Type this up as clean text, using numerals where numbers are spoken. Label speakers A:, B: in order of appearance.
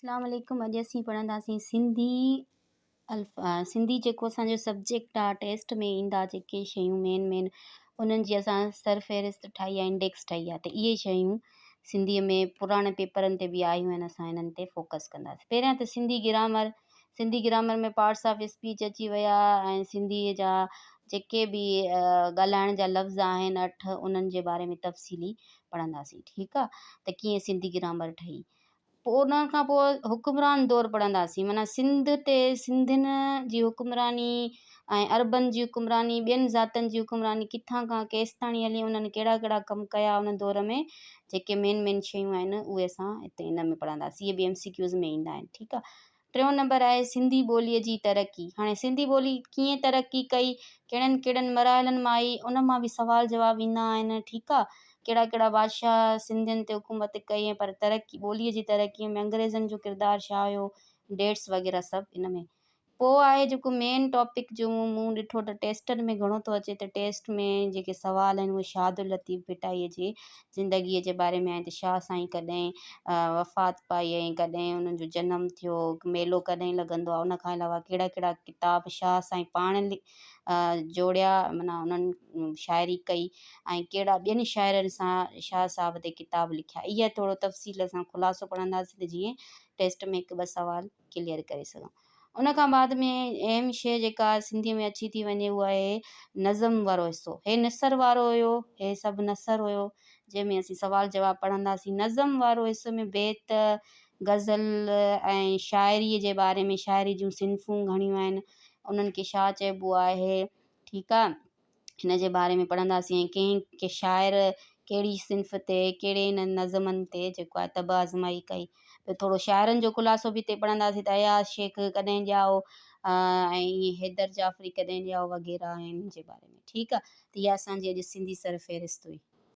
A: अस्सलाम वालेकुम। अॼु असीं पढ़ंदासीं सिंधी जेको असांजो सब्जेक्ट आहे, टेस्ट में ईंदा जेके शयूं मेन उन्हनि जी असां सरफ़हिरिस्त ठाही आहे, इंडेक्स ठाही आहे। त इहे शयूं सिंधीअ में पुराणे पेपरनि ते बि आयूं आहिनि, असां इन्हनि ते फोकस कंदासीं। पहिरियां त सिंधी ग्रामर में पार्ट्स ऑफ स्पीच अची विया ऐं सिंधीअ जा जेके बि ॻाल्हाइण जा लफ़्ज़ आहिनि 8 उन्हनि जे बारे में तफ़सीली पढ़ंदासीं। ठीकु आहे, त कीअं सिंधी ग्रामर ठही। पोइ उन खां पोइ हुकुमरान दौरु पढ़ंदासीं, माना सिंधियुनि जी हुकुमरानी ऐं अरबन जी हुकुमरानी, ॿियनि ज़ातनि जी हुकुमरानी किथां खां केसि ताणी हली, उन्हनि कहिड़ा कहिड़ा कमु कया उन दौर में, जेके मेन शयूं आहिनि उहे असां हिते इन में पढ़ंदासीं। इहे बि MCQs में ईंदा आहिनि। ठीकु आहे, टियों नंबर आहे सिंधी ॿोलीअ जी तरक़ी। हाणे सिंधी ॿोली कीअं तरक़ी कई, कहिड़नि मराहलनि मां आई, उन मां बि सवाल जवाब ईंदा आहिनि। ठीकु आहे, कहिड़ा बादशाह सिंधियुनि ते हुकूमत कई ऐं पर ॿोलीअ जी तरक़ीअ में अंग्रेज़नि जो किरदारु छा हुयो, डेट्स वग़ैरह सभु इन में। पोइ आहे जेको मेन टॉपिक जो मूं ॾिठो त टेस्टनि में घणो थो अचे, त टेस्ट में जेके सवाल आहिनि उहे शाहदुल लतीफ़ भिटाईअ जे ज़िंदगीअ जे बारे में आहिनि। त शाह साईं कॾहिं वफ़ात पाई ऐं कॾहिं उन्हनि जो जनमु थियो, मेलो कॾहिं लॻंदो आहे, उन खां अलावा कहिड़ा किताब शाह साईं पाण जोड़िया, माना उन्हनि शाइरी कई ऐं कहिड़ा ॿियनि शाइरनि सां शाह साहब ते किताब लिखिया। इहा थोरो तफ़सील सां ख़ुलासो पढ़ंदासीं त जीअं टेस्ट में 1-2 सवाल क्लियर करे सघूं। उन खां बाद में अहम शइ जेका सिंधीअ में अची थी वञे उहा आहे नज़म वारो हिसो। हे नसर वारो हुयो, हे सभु नसर हुयो जंहिंमें असीं सवाल जवाब पढ़ंदासीं। नज़म वारो हिसो में बेत, गज़ल ऐं शाइरीअ जे बारे में, शाइरी जूं सिन्फ़ूं घणियूं आहिनि, उन्हनि खे छा चइबो आहे। ठीकु आहे, हिन जे बारे में पढ़ंदासीं। कंहिं शाइर कहिड़ी सिन्फ़ ते, कहिड़े हिन नज़मनि ते जेको आहे तब आज़माई कई। त थोरो शाइरनि जो ख़ुलासो बि हिते पढ़ंदासीं, त अयाज़ शेख कॾहिं ॼाओ ऐं हैदर जाफ़री कॾहिं ॼाओ वग़ैरह हिन जे बारे में। ठीकु आहे, त इहा असांजी अॼु सिंधी सरफ़हिरिस्त हुई।